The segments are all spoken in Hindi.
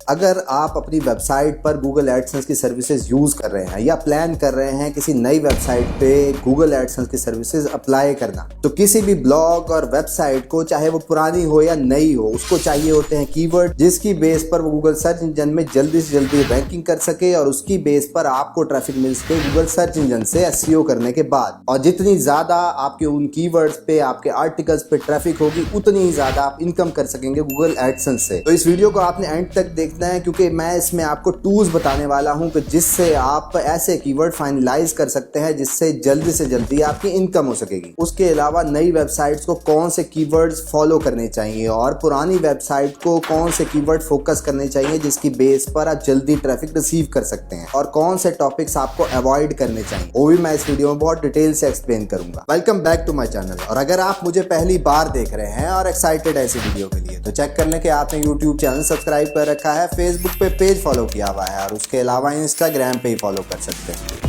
अगर आप अपनी वेबसाइट पर गूगल एडसेंस की सर्विसेज यूज कर रहे हैं या प्लान कर रहे हैं किसी नई वेबसाइट पे गूगल एडसेंस की सर्विसेज अप्लाई करना, तो किसी भी ब्लॉग और वेबसाइट को, चाहे वो पुरानी हो या नई हो, उसको चाहिए होते हैं कीवर्ड जिसकी बेस पर वो गूगल सर्च इंजन में जल्दी से जल्दी रैंकिंग कर सके और उसकी बेस पर आपको ट्रैफिक मिल सके गूगल सर्च इंजन से एसईओ करने के बाद। और जितनी ज्यादा आपके उन कीवर्ड्स पे, आपके आर्टिकल्स पे ट्रैफिक होगी, उतनी ही ज्यादा आप इनकम कर सकेंगे गूगल एडसेंस से। तो इस वीडियो को आपने एंड तक देखना है, क्योंकि मैं इसमें आपको टूल्स बताने वाला हूं कि जिससे आप ऐसे कीवर्ड फाइनलाइज कर सकते हैं जिससे जल्दी से जल्दी आपकी इनकम हो सकेगी। उसके अलावा नई वेबसाइट्स को कौन से कीवर्ड्स फॉलो करने चाहिए और पुरानी वेबसाइट को कौन से कीवर्ड फोकस करने चाहिए जिसकी बेस पर आप जल्दी ट्रैफिक रिसीव कर सकते हैं, और कौन से टॉपिक्स आपको अवॉइड करने चाहिए, वो भी मैं इस वीडियो में बहुत डिटेल से एक्सप्लेन करूंगा। Welcome back to my channel. और अगर आप मुझे पहली बार देख रहे हैं और एक्साइटेड है ऐसी वीडियो के लिए, तो चेक कर लें कि आपने यूट्यूब चैनल सब्सक्राइब कर रखा है, फेसबुक पे पेज फॉलो किया हुआ है और उसके अलावा इंस्टाग्राम पे ही फॉलो कर सकते हैं।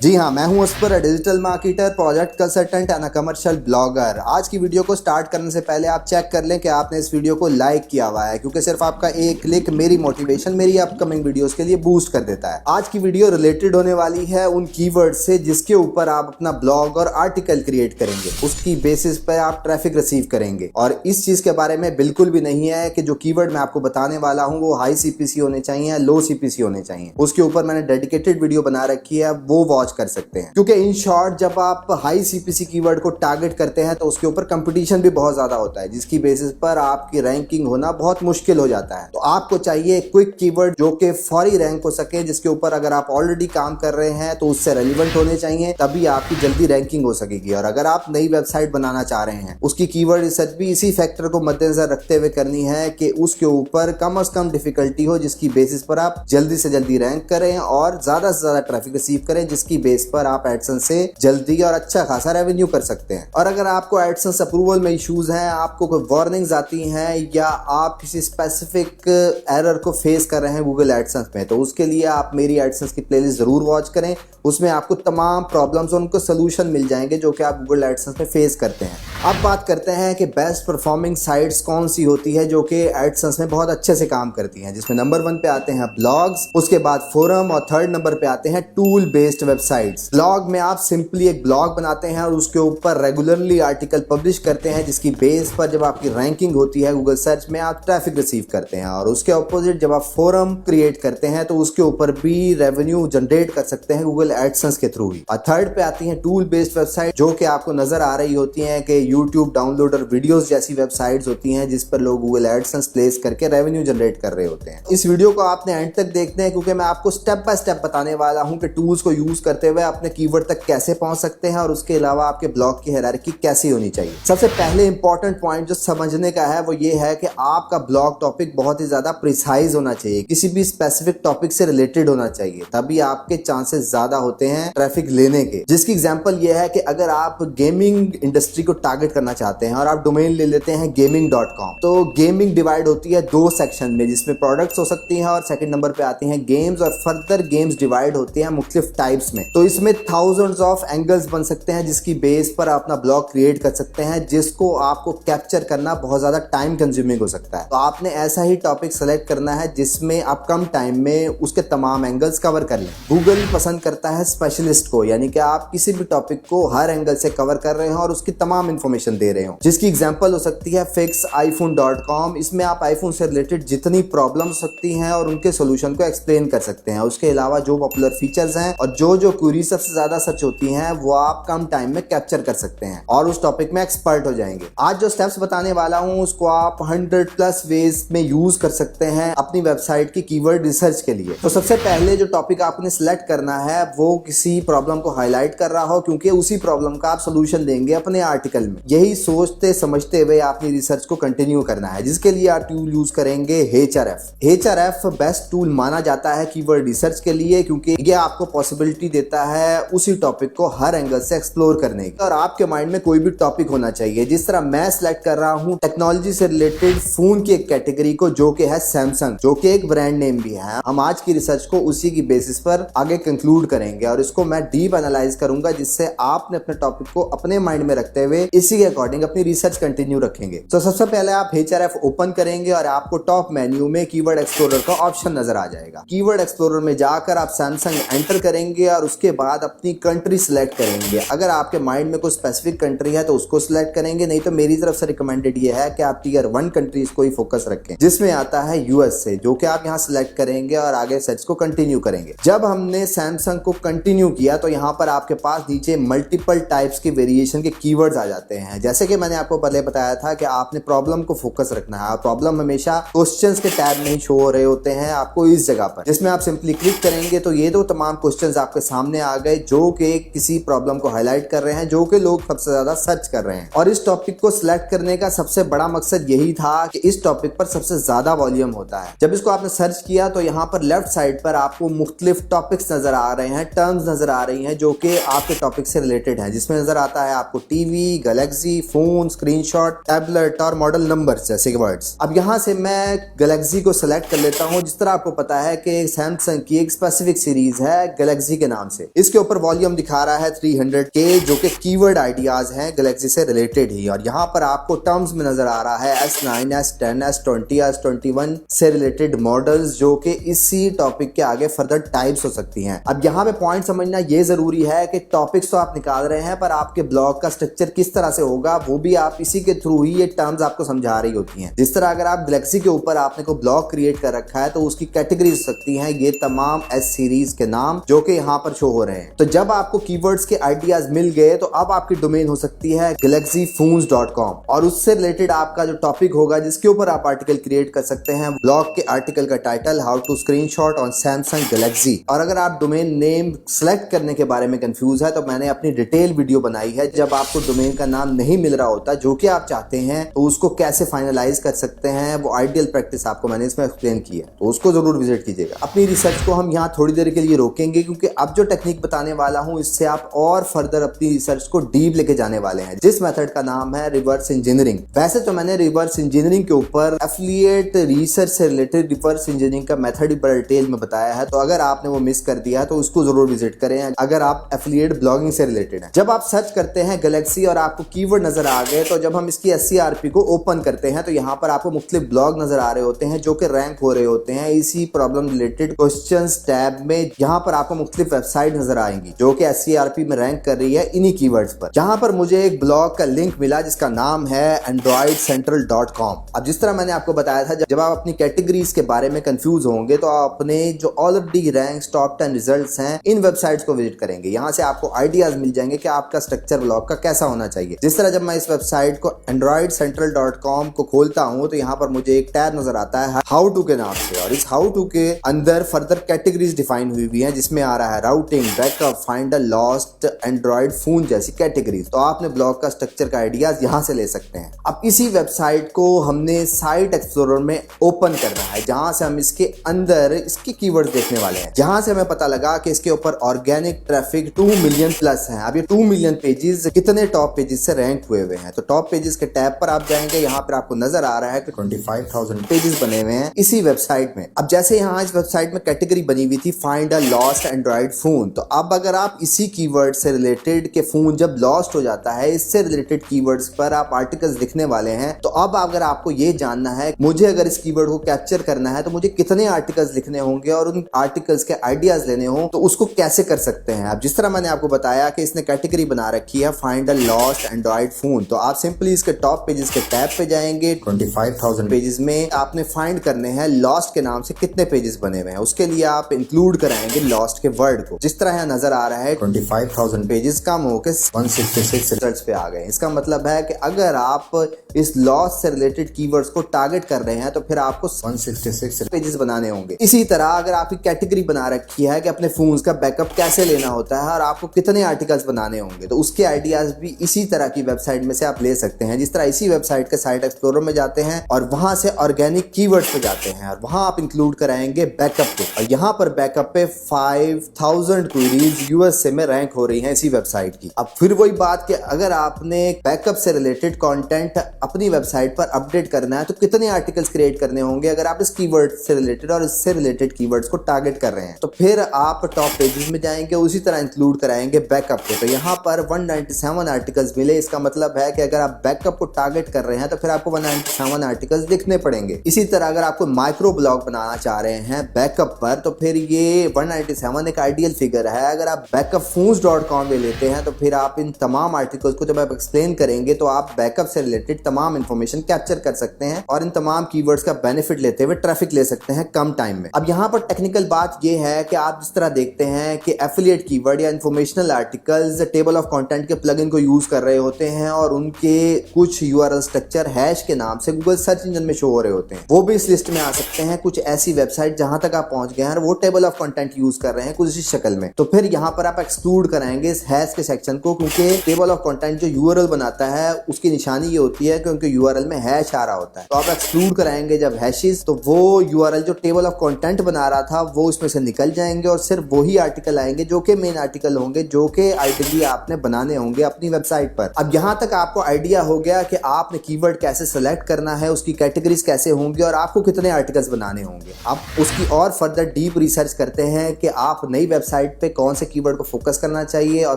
जी हाँ, मैं हूं अस्पर, digital marketer, project consultant and commercial blogger. आज की वीडियो को स्टार्ट करने से पहले आप चेक कर लें कि आपने इस वीडियो को लाइक किया हुआ है, क्योंकि सिर्फ आपका एक क्लिक मेरी मोटिवेशन, मेरी अपकमिंग वीडियोस के लिए बूस्ट कर देता है। आज की वीडियो रिलेटेड होने वाली है उन कीवर्ड से जिसके ऊपर आप अपना ब्लॉग और आर्टिकल क्रिएट करेंगे, उसकी बेसिस पर आप ट्रैफिक रिसीव करेंगे। और इस चीज के बारे में बिल्कुल भी नहीं है कि जो कीवर्ड मैं आपको बताने वाला हूँ वो हाई सीपीसी होने चाहिए या लो सीपीसी होने चाहिए। उसके ऊपर मैंने डेडिकेटेड वीडियो बना रखी है, वो वॉच कर सकते हैं। क्योंकि इन शॉर्ट जब आप हाई सीपीसी कीवर्ड को टारगेट करते हैं तो उसके ऊपर कंपटीशन भी बहुत ज्यादा होता है, जिसकी बेसिस पर आपकी रैंकिंग होना बहुत मुश्किल हो जाता है। तो आपको चाहिए क्विक कीवर्ड जो कि फौरी रैंक हो सके, जिसके ऊपर अगर आप ऑलरेडी काम कर रहे हैं तो उससे रेलिवेंट होने चाहिए, तभी आपकी जल्दी रैंकिंग हो सकेगी। और अगर आप नई वेबसाइट बनाना चाह रहे हैं, उसकी कीवर्ड रिसर्च भी इसी फैक्टर को मद्देनजर रखते हुए करनी है कि उसके ऊपर कम से कम डिफिकल्टी हो, जिसकी बेसिस पर आप जल्दी से जल्दी रैंक करें और ज्यादा से ज्यादा ट्रैफिक रिसीव करें, जिसकी बेस पर आप एडसेंस से जल्दी और अच्छा खासा रेवेन्यू कर सकते हैं। और अगर आपको एडसेंस अप्रूवल में इश्यूज हैं, आपको कोई वार्निंग्स आती हैं या आप किसी स्पेसिफिक एरर को फेस कर रहे हैं गूगल एडसेंस में, तो उसके लिए आप मेरी एडसेंस की प्लेलिस्ट जरूर वॉच करें। उसमें आपको तमाम प्रॉब्लम्स और उनको सोल्यूशन मिल जाएंगे जो कि आप गूगल एडसेंस में फेस करते हैं। अब बात करते हैं कि बेस्ट परफॉर्मिंग साइट्स कौन सी होती है जो कि एडसेंस में बहुत अच्छे से काम करती हैं, जिसमें नंबर 1 पे आते हैं ब्लॉग्स, उसके बाद फोरम और थर्ड नंबर पे आते हैं टूल बेस्ड वेबसाइट्स। ब्लॉग में आप सिंपली एक ब्लॉग बनाते हैं और उसके ऊपर रेगुलरली आर्टिकल पब्लिश करते हैं, जिसकी बेस पर जब आपकी रैंकिंग होती है गूगल सर्च में, आप ट्रैफिक रिसीव करते हैं। और उसके ऑपोजिट जब आप फोरम क्रिएट करते हैं तो उसके ऊपर भी रेवेन्यू जनरेट कर सकते हैं गूगल एडसेंस के थ्रू ही। और थर्ड पे आती हैं टूल बेस्ड वेबसाइट, जो कि आपको नजर आ रही होती हैं कि यूट्यूब डाउनलोडर वीडियोस जैसी वेबसाइट्स होती हैं जिस पर लोग गूगल एडसेंस प्लेस करके रेवेन्यू जनरेट कर रहे होते हैं। इस वीडियो को आपने एंड तक देखना है, क्योंकि मैं आपको स्टेप बाय स्टेप बताने वाला हूं कि टूल्स को यूज करते हुए अपने कीवर्ड तक कैसे पहुंच सकते हैं और उसके अलावा आपके ब्लॉग की हायरार्की कैसी होनी चाहिए। सबसे पहले इंपॉर्टेंट पॉइंट जो समझने का है वो ये है कि आपका ब्लॉग टॉपिक बहुत ही ज्यादा प्रिसाइज होना चाहिए, किसी भी स्पेसिफिक टॉपिक से रिलेटेड होना चाहिए, तभी आपके चांसेस ज्यादा होते हैं ट्रैफिक लेने के। जिसकी एग्जांपल ये है कि अगर आप गेमिंग इंडस्ट्री को टारगेट करना चाहते हैं और आप डोमेन ले लेते हैं gaming.com, तो गेमिंग डिवाइड होती है 2 सेक्शन में, जिसमें प्रोडक्ट्स हो सकती हैं और सेकंड नंबर पे आती हैं गेम्स, और फर्दर गेम्स डिवाइड होते हैं मुख्तलिफ टाइप्स में। तो इसमें थाउजेंड्स ऑफ एंगल्स बन सकते हैं, जिसकी बेस पर आप अपना ब्लॉग क्रिएट कर सकते हैं, जिसको आपको कैप्चर करना बहुत ज्यादा टाइम कंज्यूमिंग हो सकता है। तो आपने ऐसा ही टॉपिक सेलेक्ट करना है जिसमें आप कम टाइम में उसके तमाम एंगल्स कवर कर लें। गूगल पसंद करता है स्पेशलिस्ट को, यानी कि आप किसी भी टॉपिक को हर एंगल से कवर कर रहे हो और उसकी तमाम इंफॉर्मेशन दे रहे हो। जिसकी एग्जांपल हो सकती है fixiphone.com। इसमें आप आईफोन से रिलेटेड जितनी प्रॉब्लम सकती हैं और उनके सोल्यूशन को एक्सप्लेन कर सकते हैं। उसके अलावा जो पॉपुलर फीचर्स हैं और जो क्वेरी सबसे ज्यादा सर्च होती हैं वो आप कम टाइम में कैप्चर कर सकते हैं और उस टॉपिक में एक्सपर्ट हो जाएंगे। आज जो स्टेप्स बताने वाला हूं उसको आप 100+ वेज में यूज कर सकते हैं अपनी वेबसाइट की कीवर्ड रिसर्च के लिए। तो सबसे पहले जो टॉपिक आपने सिलेक्ट करना है वो किसी प्रॉब्लम को हाईलाइट कर रहा हो, क्योंकि उसी प्रॉब्लम का आप सोल्यूशन देंगे अपने आर्टिकल में। यही सोचते समझते हुए आपने रिसर्च को कंटिन्यू करना है, जिसके लिए आप टूल यूज करेंगे HRF। HRF बेस्ट टूल माना जाता है कीवर्ड रिसर्च के लिए, क्योंकि ये आपको पॉसिबिलिटी देता है उसी टॉपिक को हर एंगल से एक्सप्लोर करने की। और आपके माइंड में कोई भी टॉपिक होना चाहिए। जिस तरह मैं सिलेक्ट कर रहा हूं टेक्नोलॉजी से रिलेटेड फोन की एक कैटेगरी को, जो कि है सैमसंग, जो कि एक ब्रांड नेम भी है। हम आज की रिसर्च को उसी की बेसिस पर आगे कंक्लूड करेंगे और इसको मैं डीप एनालाइज करूंगा, जिससे आपने अपने टॉपिक को अपने माइंड में रखते हुए इसी के अकॉर्डिंग अपनी रिसर्च कंटिन्यू रखेंगे। तो सबसे पहले आप HRF ओपन करेंगे और आपको टॉप मेन्यू में कीवर्ड एक्सप्लोरर का ऑप्शन नजर आ जाएगा। कीवर्ड एक्सप्लोरर में जाकर आप सैमसंग एंटर करेंगे और उसके बाद अपनी कंट्री सिलेक्ट करेंगे। अगर आपके माइंड में कोई स्पेसिफिक कंट्री है तो उसको सिलेक्ट करेंगे, नहीं तो मेरी तरफ से रिकमेंडेड ये है कि आप टियर 1 कंट्रीज को ही फोकस रखें, जिसमें आता है USA, जो कि आप यहाँ सिलेक्ट करेंगे और आगे सर्च को कंटिन्यू करेंगे। जब हमने सैमसंग को कंटिन्यू किया तो यहाँ पर आपके पास नीचे मल्टीपल टाइप्स की वेरिएशन के कीवर्ड्स आ जाते हैं। जैसे कि मैंने आपको पहले बताया था कि आपने प्रॉब्लम को फोकस रखना है। प्रॉब्लम हमेशा क्वेश्चंस के टैब में ही शो हो रहे होते हैं आपको इस जगह पर, जिसमें आप सिंपली क्लिक करेंगे तो ये दो तमाम क्वेश्चंस आपके सामने आ गए, जो कि किसी प्रॉब्लम को हाईलाइट कर रहे हैं, जो कि लोग सबसे ज्यादा सर्च कर रहे हैं। और इस टॉपिक को सिलेक्ट करने का सबसे बड़ा मकसद यही था कि इस टॉपिक पर सबसे ज्यादा वॉल्यूम होता है। जब इसको आपने सर्च किया तो यहाँ पर लेफ्ट साइड पर आपको मुख्तलिफ टॉपिक्स नजर आ रहे हैं, टर्म्स नजर आ रही हैं, जो कि आपके टॉपिक से रिलेटेड है, जिसमें नजर आता है आपको TV, Galaxy, phone, screenshot, tablet और मॉडल नंबर जैसे वर्ड्स। अब यहाँ से मैं गैलेक्सी को सिलेक्ट कर लेता हूँ। जिस तरह आपको पता है कि सैमसंग की एक स्पेसिफिक सीरीज है गैलेक्सी के नाम से। इसके ऊपर वॉल्यूम दिखा रहा है 300K, जो कि कीवर्ड आइडियाज हैं गैलेक्सी से रिलेटेड ही। और यहाँ पर आपको टर्म्स में नजर आ रहा है S9, S10, S20, S21 से रिलेटेड मॉडल्स, जो कि इसी टॉपिक के आगे फर्दर टाइप्स हो सकती हैं। अब यहाँ पे पॉइंट समझना ये जरूरी है कि टॉपिक्स तो आप निकाल रहे हैं, पर आपके ब्लॉग का स्ट्रक्चर किस तरह से होगा वो भी आप इसी के थ्रू ही ये टर्म्स आपको समझा रही होती हैं। जिस तरह अगर आप गैलेक्सी के ऊपर आपने कोई ब्लॉग क्रिएट कर रखा है तो उसकी कैटेगरी हो सकती है ये तमाम S सीरीज के नाम, जो कि यहाँ पर शो हो रहे हैं। तो जब आपको कीवर्ड्स के आइडियाज मिल गए तो अब आपकी डोमेन हो सकती है galaxyphones.com, और उससे रिलेटेड आपका जो टॉपिक होगा जिसके ऊपर आप आर्टिकल क्रिएट कर सकते हैं, ब्लॉग के आर्टिकल का title how to screenshot on Samsung Galaxy. और अगर आप डोमेन नेम सेलेक्ट करने के बारे में कंफ्यूज है तो मैंने अपनी डिटेल वीडियो बनाई है। जब आपको डोमेन का नाम नहीं मिल रहा होता जो कि आप चाहते हैं तो उसको कैसे फाइनलाइज कर सकते हैं, वो आइडियल प्रैक्टिस आपको मैंने इसमें एक्सप्लेन की है, तो उसको जरूर विजिट कीजिएगा। अपनी रिसर्च को हम यहाँ थोड़ी देर के लिए रोकेंगे, क्योंकि अब जो टेक्निक बताने वाला हूँ इससे आप और फर्दर अपनी रिसर्च को डीप लेके जाने वाले हैं, जिस मेथड का नाम है रिवर्स इंजीनियरिंग। वैसे तो मैंने रिवर्स इंजीनियरिंग के ऊपर एफिलिएट रिसर्च से रिलेटेड रिवर्स इंजीनियरिंग का मेथड ही बड़ा डिटेल में बताया है, तो अगर आपने वो मिस कर दिया तो उसको जरूर विजिट करें अगर आप एफिलिएट ब्लॉगिंग से रिलेटेड है। जब आप सर्च करते हैं गैलेक्सी और आपको कीवर्ड नजर आ गए, तो जब हम इसकी SCRP को ओपन करते हैं तो यहाँ पर आपको मुख्तलिफ ब्लॉग नजर आ रहे होते हैं जो कि रैंक हो रहे होते हैं इसी प्रॉब्लम रिलेटेड क्वेश्चंस टैब में। यहाँ पर आपको मुख्तलिफ वेबसाइट नजर आएंगी जो कि SCRP में रैंक कर रही है इन्हीं कीवर्ड्स पर। जहाँ पर मुझे एक ब्लॉग का लिंक मिला जिसका नाम है androidcentral.com। अब जिस तरह मैंने आपको बताया था, जब आप अपनी कैटेगरीज के बारे में कंफ्यूज होंगे तो आप अपने जो ऑलरेडी रैंक्स टॉप 10 रिजल्ट्स हैं इन वेबसाइट्स को विजिट करेंगे। यहाँ से आपको आइडियाज मिल जाएंगे कि आपका स्ट्रक्चर ब्लॉग का कैसा होना चाहिए। जिस तरह जब मैं इस वेबसाइट को androidcentral.com को खोलता हूँ तो यहाँ पर मुझे एक टैब नजर आता है हाउ टू के नाम से, और इस हाउ टू के अंदर फर्दर कैटेगरीज डिफाइन हुई हुई हैं, जिसमें आ रहा है routing, backup, finder, lost, Android phone जैसी कैटेगरीज। तो आपने ब्लॉग का स्ट्रक्चर का आइडियाज यहाँ से ले सकते हैं। अब इसी वेबसाइट को हमने साइट एक्सप्लोरर में ओपन करना है, जहां से हम इसके अंदर इसके कीवर्ड्स देखने वाले हैं। जहां से हमें पता लगा कि इसके ऊपर ऑर्गेनिक ट्रैफिक 2 मिलियन प्लस है। अब ये 2 मिलियन पेजेस कितने टॉप पेजेस से रैंक हुए हुए हैं, तो टॉप पेजेस के टैब पर आप जाएंगे, यहाँ पर आपको नजर आ रहा है कि 25,000 पेजेस बने हुए हैं इसी वेबसाइट में। अब जैसे यहाँ इस वेबसाइट में कैटेगरी बनी हुई थी find a lost Android phone, तो अब अगर आप इसी कीवर्ड से रिलेटेड के फोन जब लॉस्ट हो जाता है, इससे रिलेटेड कीवर्ड्स पर आप आर्टिकल्स लिखने वाले हैं, तो अब अगर आपको ये जानना है मुझे अगर इस कीवर्ड को कैप्चर करना है तो मुझे कितने आर्टिकल्स लिखने होंगे और उन आर्टिकल्स के आइडियाज लेने हो, तो उसको कैसे कर सकते हैं। अब जिस तरह मैंने आपको बताया कि इसने कैटेगरी बना रखी है find a lost Android phone, तो आप सिंपली इसके टॉप पेजेस के टैब पे जाएंगे। 25,000 पेजेस में आपने फाइंड करने हैं लॉस्ट के नाम से कितने पेजेस बने हुए हैं। उसके लिए आप इंक्लूड कराएंगे लॉस्ट के वर्ड को। जिस तरह यहाँ नजर आ रहा है 25,000 पेजेस कम होकर 166 रिजल्ट्स पे आ गए। इसका मतलब है कि अगर आप इस लॉस से रिलेटेड कीवर्ड्स को टारगेट कर रहे हैं तो फिर आपको 166 पेजेस बनाने होंगे। इसी तरह अगर आपकी कैटेगरी बना रखी है कि अपने फोन्स का बैकअप कैसे लेना होता है और आपको कितने आर्टिकल्स बनाने होंगे, तो उसके आइडियाज भी इसी तरह की वेबसाइट में से आप ले सकते हैं। जिस तरह इसी वेबसाइट के साइट एक्सप्लोरर में जाते हैं और वहां से ऑर्गेनिक कीवर्ड्स पे जाते हैं और वहां आप इंक्लूड कराएंगे बैकअप को, और यहाँ पर बैकअप पे 5000 क्वेरीज यूएसए में रैंक हो रही हैं इसी वेबसाइट की। अब फिर वही बात कि अगर आपने बैकअप से रिलेटेड कंटेंट अपनी वेबसाइट पर अपडेट करना है तो कितने आर्टिकल्स क्रिएट करने होंगे अगर आप इस कीवर्ड से रिलेटेड और इससे रिलेटेड कीवर्ड्स को टारगेट कर रहे हैं। तो फिर आप टॉप पेजेस में जाएंगे, उसी तरह इंक्लूड कराएंगे बैकअप को। तो यहाँ पर 197 आर्टिकल्स मिले। इसका मतलब है कि अगर आप बैकअप को टारगेट कर रहे हैं तो फिर आपको 197 आर्टिकल्स लिखने पड़ेंगे। इसी तरह अगर आपको माइक्रो ब्लॉग बनाना चाह रहे हैं बैकअप पर तो फिर ये 197 एक आइडियल फिगर है। अगर आप backupfoods.com में लेते हैं तो फिर आप इन तमाम आर्टिकल्स को जब आप एक्सप्लेन करेंगे तो आप बैकअप से रिलेटेड तमाम इंफॉर्मेशन कैप्चर कर सकते हैं और इन तमाम कीवर्ड्स का बेनिफिट लेते हुए ट्रैफिक ले सकते हैं कम टाइम में। अब यहाँ पर टेक्निकल बात ये है कि आप जिस तरह देखते हैं कि एफिलिएट कीवर्ड या informational articles table of content के प्लगइन को यूज कर रहे होते हैं और उनके कुछ यूआरएल स्ट्रक्चर हैश के नाम से गूगल सर्च इंजन में शो हो रहे होते हैं, वो भी इस लिस्ट में आ सकते हैं। कुछ ऐसी वेबसाइट जहां तक आप पहुंच गए हैं वो टेबल ऑफ कंटेंट यूज कर रहे हैं कुछ इस शक्ल में, तो फिर यहाँ पर आप एक्सक्लूड कराएंगे इस हैश के सेक्शन को, क्योंकि टेबल ऑफ कंटेंट जो यूआरएल बनाता है उसकी निशानी ये होती है क्योंकि यूआरएल में हैश आ रहा होता है। तो आप एक्सक्लूड कराएंगे जब हैशेस, तो वो यूआरएल जो टेबल ऑफ कंटेंट बना रहा था वो उसमें से निकल जाएंगे और सिर्फ वही आर्टिकल आएंगे जो कि मेन आर्टिकल होंगे, जो कि आइडियली आपने बनाने होंगे अपनी वेबसाइट पर। अब यहाँ तक आपको आइडिया हो गया कि आपने कीवर्ड कैसे सेलेक्ट करना है, उसकी कैटेगरीज कैसे होंगी और आपको कितने आर्टिकल्स बनाने होंगे। अब उसकी और फर्दर डीप रिसर्च करते हैं कि आप नई वेबसाइट पे कौन से कीवर्ड को फोकस करना चाहिए और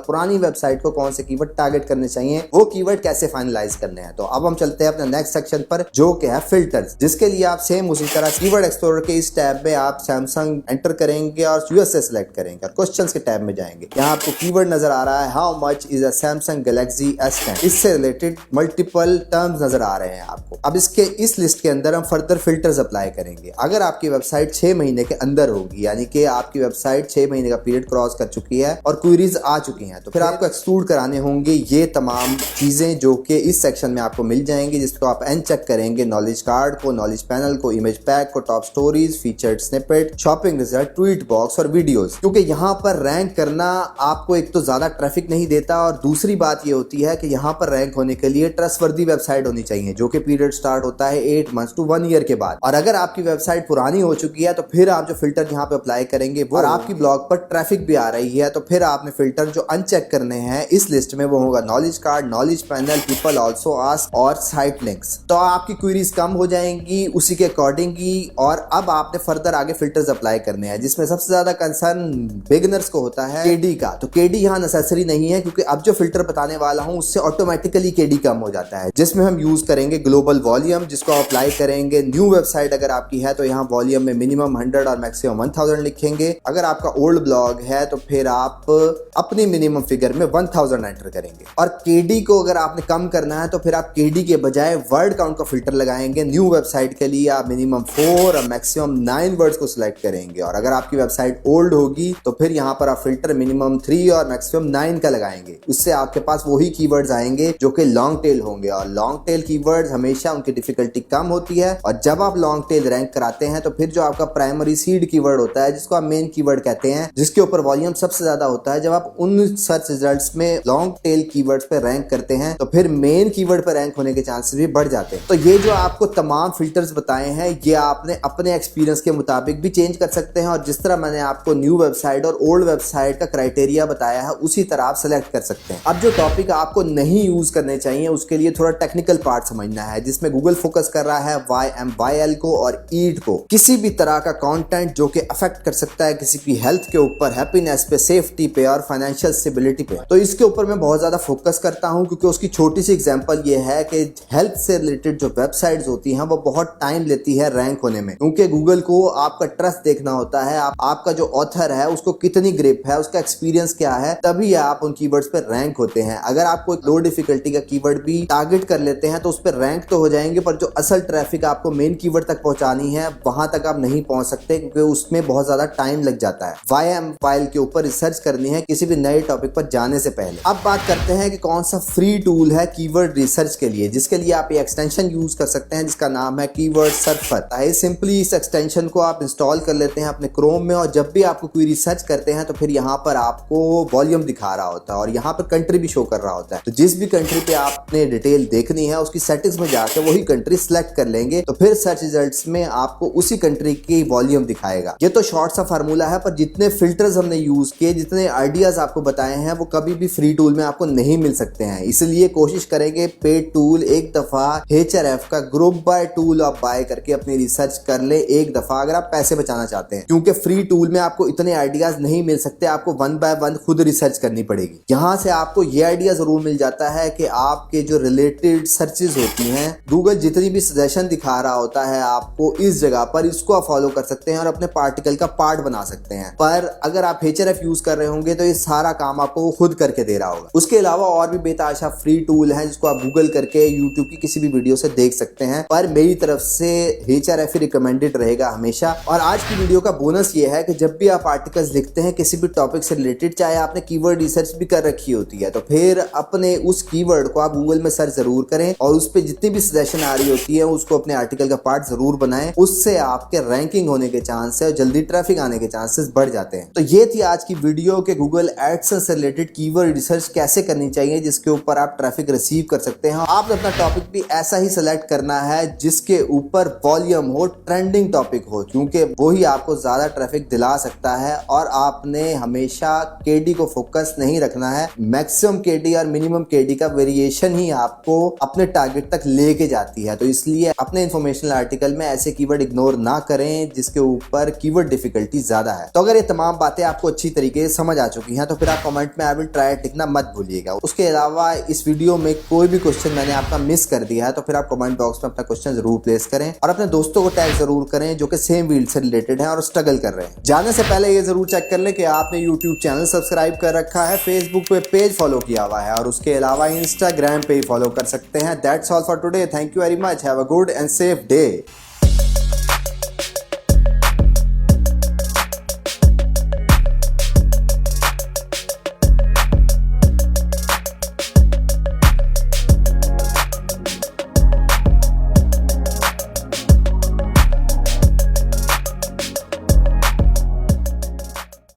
पुरानी वेबसाइट को कौन से कीवर्ड टारगेट करने चाहिए, वो कीवर्ड कैसे फाइनलाइज करने हैं। तो अब हम चलते हैं अपने नेक्स्ट सेक्शन पर जो कि है फिल्टर्स, जिसके लिए आप सेम उसी तरह कीवर्ड एक्सप्लोरर के इस टैब में आप सैमसंग एंटर करेंगे और यूएसए सेलेक्ट करेंगे और क्वेश्चंस के टैब में जाएंगे। यहाँ आपको कीवर्ड नजर आ रहा है how much is a Samsung Galaxy S10, इससे रिलेटेड मल्टीपल टर्म्स नजर आ रहे हैं आपको। अब इसके इस लिस्ट के अंदर हम फर्दर फिल्टर्स अप्लाई करेंगे। अगर आपकी वेबसाइट 6 महीने के अंदर होगी, यानी कि आपकी वेबसाइट 6 महीने का पीरियड क्रॉस कर चुकी है और क्वेरीज आ चुकी हैं, तो फिर आपको एक्सक्लूड कराने होंगे ये तमाम चीजें जो कि इस सेक्शन में आपको मिल जाएंगी, जिसको आप एन चेक करेंगे नॉलेज कार्ड को, नॉलेज पैनल को, इमेज पैक को, top stories, featured snippet, shopping result, tweet box और वीडियोस। क्योंकि यहाँ पर रैंक करना आपको एक तो ज्यादा ट्रैफिक नहीं देता और दूसरी बात ये होती है कि यहाँ पर रैंक होने के लिए ट्रस्टवर्दी वेबसाइट होनी चाहिए जो कि पीरियड स्टार्ट होता है 8 मंथ्स टू 1 ईयर के बाद। और अगर आपकी वेबसाइट पुरानी हो चुकी है तो फिर आप जो फिल्टर यहाँ पे अप्लाई करेंगे और आपकी ब्लॉग पर ट्रैफिक भी आ रही है तो फिर आपने फिल्टर जो अनचेक करने हैं इस लिस्ट में वो होगा knowledge card, knowledge panel, people also ask और साइट लिंक्स। तो आपकी क्वेरीज कम हो जाएंगी उसी के अकॉर्डिंग ही। और अब आपने फर्दर आगे फिल्टर्स अप्लाई करने हैं, जिसमें सबसे ज्यादा कंसर्न बिगिनर्स को होता है केडी का। तो केडी यहाँ नेसेसरी नहीं है क्योंकि अब जो फिल्टर बताने वाला हूं उससे ऑटोमेटिकली केडी कम हो जाता है, जिसमें हम यूज करेंगे ग्लोबल वॉल्यूम, जिसको अप्लाई करेंगे। न्यू वेबसाइट अगर आपकी है तो यहाँ वॉल्यूम में मिनिमम 100 और मैक्सिमम 1000 लिखेंगे। अगर आपका ओल्ड ब्लॉग है तो फिर आप अपनी मिनिमम फिगर में 1000 एंटर करेंगे। और केडी को अगर आपने कम करना है तो फिर आप केडी के बजाय वर्ड काउंट का फिल्टर लगाएंगे। न्यू वेबसाइट के लिए आप मिनिमम 4 और मैक्सिमम 9 वर्ड्स को सिलेक्ट करेंगे। और अगर आपकी वेबसाइट ओल्ड होगी तो फिर यहाँ पर आप फिल्टर मिनिमम 3 और मैक्सिमम 9 का लगाएंगे। उससे आपके पास वही कीवर्ड्स आएंगे जो कि लॉन्ग टेल होंगे और लॉन्ग टेल कीवर्ड्स हमेशा उनकी डिफिकल्टी कम होती है। और जब आप लॉन्ग टेल रैंक कराते हैं तो फिर जो आपका प्राइमरी सीड कीवर्ड होता है, जिसको आप मेन कीवर्ड कहते हैं, जिसके ऊपर वॉल्यूम सबसे ज्यादा होता है, जब आप उन सर्च रिजल्ट्स में लॉन्ग टेल कीवर्ड्स पे रैंक करते हैं तो फिर मेन कीवर्ड पे रैंक होने के चांसेस भी बढ़ जाते हैं। तो ये जो आपको तमाम फिल्टर्स बताए हैं ये आपने अपने एक्सपीरियंस के मुताबिक भी चेंज कर सकते हैं और जिस तरह मैंने आपको न्यू वेबसाइट और ओल्ड वेबसाइट का क्राइटेरिया बताया है उसी तरह आप सेलेक्ट कर सकते हैं। अब जो टॉपिक आपको नहीं यूज करने चाहिए उसके लिए थोड़ा टेक्निकल पार्ट समझना है, जिसमें गूगल फोकस कर रहा है YMYL को और ईट को। किसी भी तरह का कंटेंट जो कि अफेक्ट कर सकता है किसी की हेल्थ के ऊपर, हैप्पीनेस पे, सेफ्टी पे और फाइनेंशियल स्टेबिलिटी पे, तो इसके ऊपर मैं बहुत ज्यादा फोकस करता हूं क्योंकि उसकी छोटी सी एग्जांपल ये है कि हेल्थ से रिलेटेड जो वेबसाइट्स होती हैं वो बहुत टाइम लेती है रैंक होने में, क्योंकि गूगल को आपका ट्रस्ट देखना होता है, आपका जो ऑथर है उसको कितनी ग्रिप है, उसका एक्सपीरियंस क्या है, तभी आप उन कीवर्ड्स पे रैंक होते हैं। अगर आपको एक लो डिफिकल्टी का कीवर्ड भी टारगेट कर लेते हैं तो उस पर रैंक तो हो जाएंगे, पर जो असल ट्रैफिक आपको मेन कीवर्ड तक पहुंचानी है वहां तक आप नहीं पहुंच सकते क्योंकि उसमें बहुत ज्यादा टाइम लग जाता है। YMYL के ऊपर रिसर्च करनी है किसी भी नए टॉपिक पर जाने से पहले। अब बात करते हैं कि कौन सा फ्री टूल है कीवर्ड रिसर्च के लिए। चाहिए, जिसके लिए आप ये एक्सटेंशन यूज कर सकते हैं जिसका नाम है कीवर्ड सर्फर। सिंपली इस एक्सटेंशन को आप इंस्टॉल कर लेते हैं अपने क्रोम में, और जब भी आपको क्वेरी सर्च करते हैं तो फिर यहाँ पर आपको वॉल्यूम दिखा रहा होता है और यहाँ पर कंट्री भी शो कर रहा होता है। तो जिस भी कंट्री पे आपने डिटेल देखनी है उसकी सेटिंग्स में जाकर वही कंट्री सिलेक्ट कर लेंगे तो फिर सर्च रिजल्ट्स में आपको उसी कंट्री की वॉल्यूम दिखाएगा। ये तो शॉर्ट सा फार्मूला है, पर जितने फिल्टर्स हमने यूज किए, जितने आइडियाज आपको बताए हैं, वो कभी भी फ्री टूल में आपको नहीं मिल सकते हैं। इसलिए कोशिश करेंगे पेड टूल एक दफा HRF का ग्रुप बाय टूल आप बाय करके अपनी रिसर्च कर ले एक दफा, अगर आप पैसे बचाना चाहते हैं, क्योंकि फ्री टूल में आपको इतने आइडियाज नहीं मिल सकते, आपको वन बाय वन खुद रिसर्च करनी पड़ेगी। यहाँ से आपको ये आइडिया जरूर मिल जाता है कि आपके जो रिलेटेड सर्चेज होती हैं, गूगल जितनी भी सजेशन दिखा रहा होता है आपको इस जगह पर, इसको आप फॉलो कर सकते हैं और अपने पार्टिकल का पार्ट बना सकते हैं। पर अगर आप HRF यूज कर रहे होंगे तो ये सारा काम आपको वो खुद करके दे रहा होगा। उसके अलावा और भी बेताशा फ्री टूल है जिसको आप गूगल करके यूट्यूब की किसी भी वीडियो से देख सकते हैं, पर मेरी तरफ से HRF ही रिकमेंडेड रहेगा हमेशा। और आज की वीडियो का बोनस ये है कि जब भी आप आर्टिकल्स लिखते हैं किसी भी टॉपिक से रिलेटेड, चाहे आपने कीवर्ड रिसर्च भी कर रखी होती है, तो फिर अपने उस कीवर्ड को आप गूगल में सर्च जरूर करें और उस पर जितनी भी सजेशन आ रही होती है उसको अपने आर्टिकल का पार्ट जरूर बनाएं। उससे आपके रैंकिंग होने के चांस है, जल्दी ट्रैफिक आने के चांसेस बढ़ जाते हैं। तो ये थी आज की वीडियो के गूगल एडसेंस से रिलेटेड कीवर्ड रिसर्च कैसे करनी चाहिए जिसके ऊपर आप ट्रैफिक रिसीव कर सकते हैं। आपने अपना टॉपिक भी ऐसा ही सिलेक्ट करना है जिसके ऊपर वॉल्यूम हो, ट्रेंडिंग टॉपिक हो, क्योंकि वही आपको ज्यादा ट्रैफिक दिला सकता है। और आपने हमेशा KD को फोकस नहीं रखना है, मैक्सिमम KD और मिनिमम KD का वेरिएशन ही आपको अपने टारगेट तक लेके जाती है। तो इसलिए अपने इंफॉर्मेशनल आर्टिकल में ऐसे कीवर्ड इग्नोर ना करें जिसके ऊपर कीवर्ड डिफिकल्टी ज्यादा है। तो अगर ये तमाम बातें आपको अच्छी तरीके से समझ आ चुकी हैं तो फिर आप कमेंट में आई विल ट्राई लिखना मत भूलिएगा। उसके अलावा इस वीडियो में कोई भी क्वेश्चन मैंने आपका मिस कर दिया है तो फिर आप कमेंट बॉक्स में अपना क्वेश्चन जरूर प्लेस करें और अपने दोस्तों को टैग जरूर करें जो कि सेम फील्ड से रिलेटेड है और स्ट्रगल कर रहे हैं। जाने से पहले ये जरूर चेक कर लें कि आपने यूट्यूब चैनल सब्सक्राइब कर रखा है, फेसबुक पे पेज फॉलो किया हुआ है और उसके अलावा इंस्टाग्राम पे फॉलो कर सकते हैं। That's all for today. Thank you very much. Have a good and safe day.